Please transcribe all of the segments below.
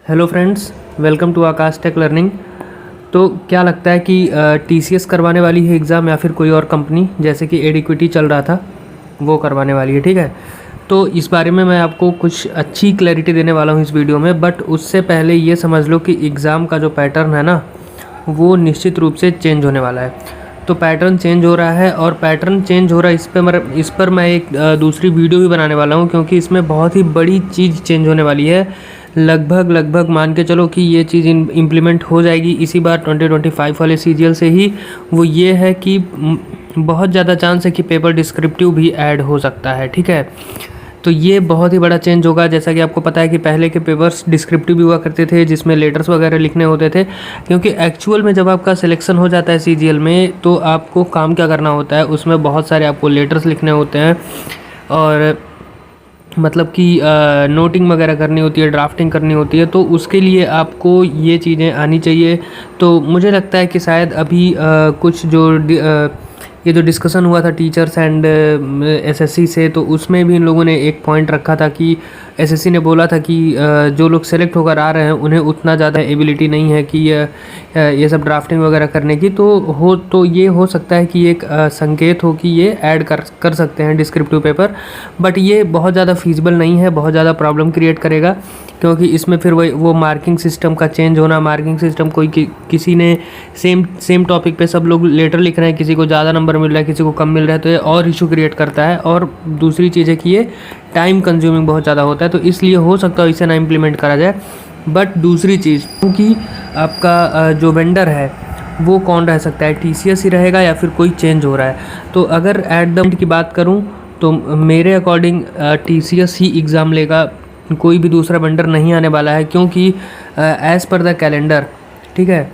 Hello friends, welcome to Aakash tech learning. तो क्या लगता है कि टीसीएस करवाने वाली है एग्ज़ाम या फिर कोई और कंपनी, जैसे कि एडिक्विटी चल रहा था वो करवाने वाली है? ठीक है, तो इस बारे में मैं आपको कुछ अच्छी क्लैरिटी देने वाला हूँ इस वीडियो में। बट उससे पहले ये समझ लो कि एग्ज़ाम का जो पैटर्न है ना, वो निश्चित रूप से चेंज होने वाला है। तो पैटर्न चेंज हो रहा है, और पैटर्न चेंज हो रहा है इस पर मैं एक दूसरी वीडियो भी बनाने वाला हूँ, क्योंकि इसमें बहुत ही बड़ी चीज़ चेंज होने वाली है। लगभग मान के चलो कि ये चीज़ इम्प्लीमेंट हो जाएगी इसी बार 2025 वाले सीजीएल से ही। वो ये है कि बहुत ज़्यादा चांस है कि पेपर डिस्क्रिप्टिव भी ऐड हो सकता है। ठीक है, तो ये बहुत ही बड़ा चेंज होगा। जैसा कि आपको पता है कि पहले के पेपर्स डिस्क्रिप्टिव भी हुआ करते थे, जिसमें लेटर्स वगैरह लिखने होते थे। क्योंकि एक्चुअल में जब आपका सिलेक्शन हो जाता है सीजीएल में, तो आपको काम क्या करना होता है, उसमें बहुत सारे आपको लेटर्स लिखने होते हैं, और मतलब कि नोटिंग वगैरह करनी होती है, ड्राफ्टिंग करनी होती है। तो उसके लिए आपको ये चीज़ें आनी चाहिए। तो मुझे लगता है कि शायद अभी कुछ जो ये जो डिस्कशन हुआ था टीचर्स एंड एसएससी से, तो उसमें भी इन लोगों ने एक पॉइंट रखा था कि एसएससी ने बोला था कि जो लोग सेलेक्ट होकर आ रहे हैं उन्हें उतना ज़्यादा एबिलिटी नहीं है कि ये सब ड्राफ्टिंग वगैरह करने की। तो ये हो सकता है कि एक संकेत हो कि ये ऐड कर सकते हैं डिस्क्रिप्टिव पेपर। बट ये बहुत ज़्यादा फीजिबल नहीं है, बहुत ज़्यादा प्रॉब्लम क्रिएट करेगा, क्योंकि इसमें फिर वो मार्किंग सिस्टम का चेंज होना, मार्किंग सिस्टम किसी ने सेम टॉपिक पे सब लोग लेटर लिख रहे हैं, किसी को ज़्यादा नंबर मिल रहा है, किसी को कम मिल रहा है, तो ये और इशू क्रिएट करता है। और दूसरी चीज़ है कि ये टाइम कंज्यूमिंग बहुत ज़्यादा होता है, तो इसलिए हो सकता है इसे ना इम्प्लीमेंट करा जाए। बट दूसरी चीज़, क्योंकि आपका जो वेंडर है वो कौन रह सकता है, टीसीएस ही रहेगा या फिर कोई चेंज हो रहा है? तो अगर एट द एंड की बात करूँ तो मेरे अकॉर्डिंग टीसीएस ही एग्ज़ाम लेगा, कोई भी दूसरा वेंडर नहीं आने वाला है। क्योंकि एज़ पर द कैलेंडर, ठीक है,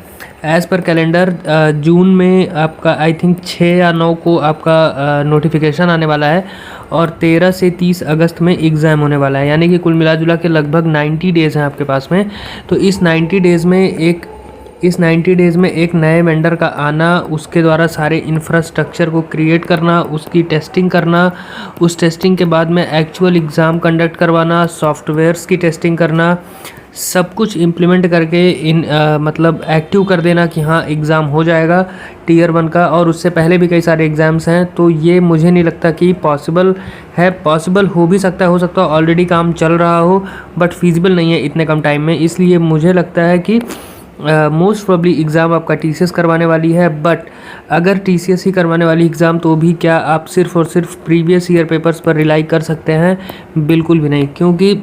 एज़ पर कैलेंडर जून में आपका आई थिंक 6 या 9 को आपका नोटिफिकेशन आने वाला है, और 13 से 30 अगस्त में एग्ज़ाम होने वाला है। यानी कि कुल मिला जुला के लगभग 90 डेज़ हैं आपके पास में। तो इस 90 डेज़ में एक नए वेंडर का आना, उसके द्वारा सारे इंफ्रास्ट्रक्चर को क्रिएट करना, उसकी टेस्टिंग करना, उस टेस्टिंग के बाद में एक्चुअल एग्ज़ाम कंडक्ट करवाना, सॉफ्टवेयर्स की टेस्टिंग करना, सब कुछ इम्प्लीमेंट करके मतलब एक्टिव कर देना कि हाँ एग्ज़ाम हो जाएगा टीयर 1 का। और उससे पहले भी कई सारे एग्ज़ाम्स हैं, तो ये मुझे नहीं लगता कि पॉसिबल है। पॉसिबल हो भी सकता है, ऑलरेडी काम चल रहा हो, बट फीजिबल नहीं है इतने कम टाइम में। इसलिए मुझे लगता है कि मोस्ट प्रोबेबली एग्ज़ाम आपका टीसीएस करवाने वाली है। बट अगर टीसीएस ही करवाने वाली एग्ज़ाम, तो भी क्या आप सिर्फ़ और सिर्फ प्रीवियस ईयर पेपर्स पर रिलाई कर सकते हैं? बिल्कुल भी नहीं। क्योंकि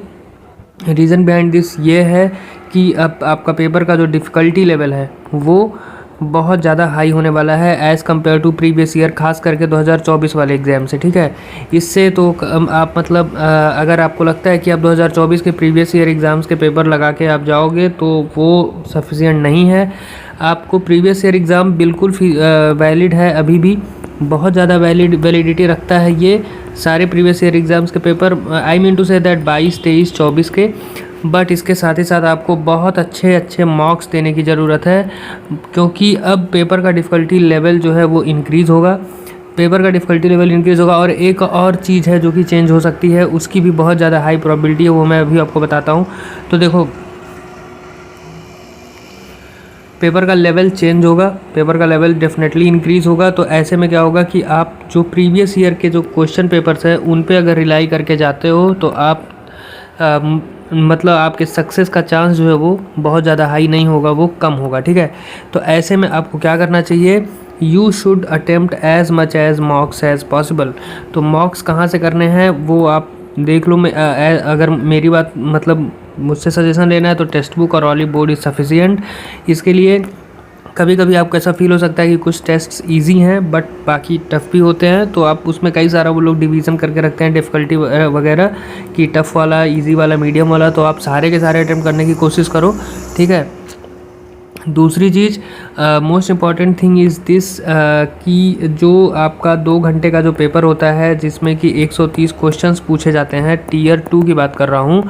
रीज़न बिहाइंड दिस ये है कि अब आपका पेपर का जो डिफ़िकल्टी लेवल है वो बहुत ज़्यादा हाई होने वाला है as compare to previous year, खास करके 2024 वाले एग्ज़ाम से। ठीक है, इससे तो आप मतलब अगर आपको लगता है कि आप 2024 के प्रीवियस ईयर एग्ज़ाम्स के पेपर लगा के आप जाओगे, तो वो सफिशिएंट नहीं है। आपको प्रीवियस ईयर एग्ज़ाम बिल्कुल वैलिड है, अभी भी बहुत ज़्यादा वैलिडिटी रखता है ये सारे प्रीवियस ईयर एग्ज़ाम्स के paper. I mean to say that 22, 23, 24 के। बट इसके साथ ही साथ आपको बहुत अच्छे मॉक्स देने की ज़रूरत है, क्योंकि अब पेपर का डिफ़िकल्टी लेवल जो है वो इंक्रीज़ होगा। और एक और चीज़ है जो कि चेंज हो सकती है, उसकी भी बहुत ज़्यादा हाई प्रोबेबिलिटी है, वो मैं अभी आपको बताता हूँ। तो देखो, पेपर का लेवल चेंज होगा, पेपर का लेवल डेफिनेटली इंक्रीज़ होगा। तो ऐसे में क्या होगा कि आप जो प्रीवियस ईयर के जो क्वेश्चन पेपर्स हैं उन पे अगर रिलाई करके जाते हो, तो आप मतलब आपके सक्सेस का चांस जो है वो बहुत ज़्यादा हाई नहीं होगा, वो कम होगा। ठीक है, तो ऐसे में आपको क्या करना चाहिए, you should attempt as much as mocks as possible. तो मॉक्स कहाँ से करने हैं वो आप देख लो। अगर मेरी बात मतलब मुझसे सजेशन लेना है, तो टेक्स्ट बुक और ऑलिव बोर्ड इज़ सफिशिएंट इसके लिए। कभी कभी आपको ऐसा फील हो सकता है कि कुछ टेस्ट्स इजी हैं बट बाकी टफ़ भी होते हैं, तो आप उसमें कई सारा वो लोग डिवीज़न करके रखते हैं डिफ़िकल्टी वगैरह कि टफ़ वाला, इजी वाला, मीडियम वाला। तो आप सारे के सारे अटेम्प्ट करने की कोशिश करो। ठीक है, दूसरी चीज़, most important thing is this कि जो आपका 2 घंटे का जो पेपर होता है, जिसमें कि 130 क्वेश्चंस पूछे जाते हैं, टीयर 2 की बात कर रहा हूँ,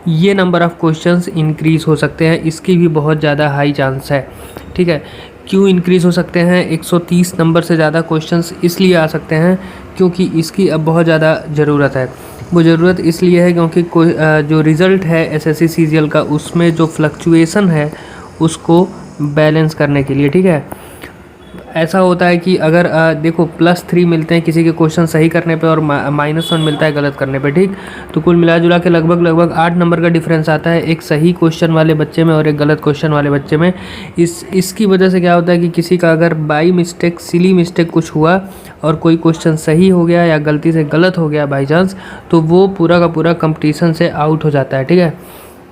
ये नंबर ऑफ़ क्वेश्चंस इंक्रीज़ हो सकते हैं, इसकी भी बहुत ज़्यादा हाई चांस है। ठीक है, क्यों इंक्रीज़ हो सकते हैं? 130 नंबर से ज़्यादा क्वेश्चंस इसलिए आ सकते हैं क्योंकि इसकी अब बहुत ज़्यादा ज़रूरत है। वो ज़रूरत इसलिए है क्योंकि कोई जो रिज़ल्ट है एसएससी सीजीएल का उसमें जो फ्लक्चुएसन है उसको बैलेंस करने के लिए, ठीक है। ऐसा होता है कि अगर देखो +3 मिलते हैं किसी के क्वेश्चन सही करने पे और -1 मिलता है गलत करने पे, ठीक। तो कुल मिला जुला के लगभग 8 नंबर का डिफरेंस आता है एक सही क्वेश्चन वाले बच्चे में और एक गलत क्वेश्चन वाले बच्चे में। इसकी वजह से क्या होता है कि किसी का अगर बाई मिस्टेक सिली मिस्टेक कुछ हुआ और कोई क्वेश्चन सही हो गया या गलती से गलत हो गया बाई चांस, तो वो पूरा का पूरा कंपटीशन से आउट हो जाता है, ठीक है।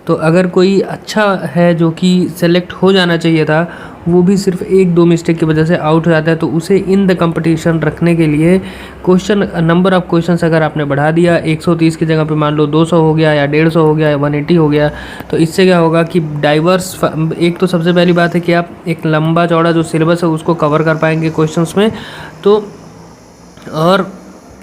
तो अगर कोई अच्छा है जो कि सेलेक्ट हो जाना चाहिए था, वो भी सिर्फ 1-2 मिस्टेक की वजह से आउट हो जाता है, तो उसे इन द कंपटीशन रखने के लिए क्वेश्चन नंबर ऑफ़ क्वेश्चंस अगर आपने बढ़ा दिया 130 की जगह पे मान लो 200 हो गया या 150 हो गया या 180 हो गया, तो इससे क्या होगा कि डाइवर्स एक तो सबसे पहली बात है कि आप एक लंबा चौड़ा जो सिलेबस है उसको कवर कर पाएंगे क्वेश्चंस में, तो और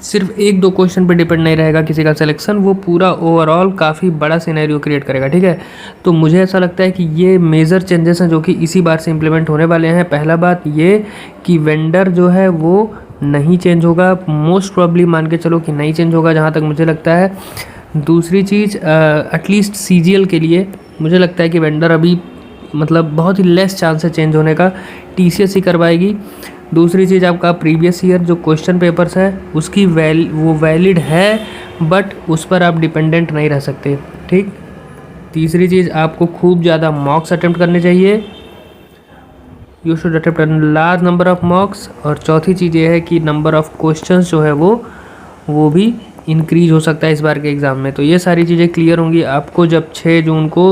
सिर्फ 1-2 क्वेश्चन पे डिपेंड नहीं रहेगा किसी का सिलेक्शन, वो पूरा ओवरऑल काफ़ी बड़ा सिनेरियो क्रिएट करेगा, ठीक है। तो मुझे ऐसा लगता है कि ये मेजर चेंजेस हैं जो कि इसी बार से इम्प्लीमेंट होने वाले हैं। पहला बात ये कि वेंडर जो है वो नहीं चेंज होगा, मोस्ट प्रॉब्ली मान के चलो कि नहीं चेंज होगा जहाँ तक मुझे लगता है। दूसरी चीज़ एटलीस्ट सीजीएल के लिए मुझे लगता है कि वेंडर अभी मतलब बहुत ही लेस चांस है चेंज होने का, टीसीएस ही करवाएगी। दूसरी चीज़ आपका प्रीवियस ईयर जो क्वेश्चन पेपर्स है उसकी वो वैलिड है, बट उस पर आप डिपेंडेंट नहीं रह सकते, ठीक। तीसरी चीज़ आपको खूब ज़्यादा मॉक्स अटेम्प्ट करने चाहिए, you should attempt large number of मॉक्स। और चौथी चीज़ ये है कि नंबर ऑफ़ क्वेश्चंस जो है वो भी इंक्रीज हो सकता है इस बार के एग्ज़ाम में। तो ये सारी चीज़ें क्लियर होंगी आपको जब 6 जून को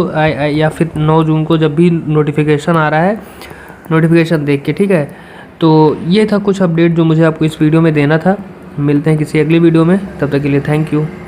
या फिर 9 जून को जब भी नोटिफिकेशन आ रहा है, नोटिफिकेशन देख के, ठीक है। तो ये था कुछ अपडेट जो मुझे आपको इस वीडियो में देना था। मिलते हैं किसी अगली वीडियो में, तब तक के लिए थैंक यू।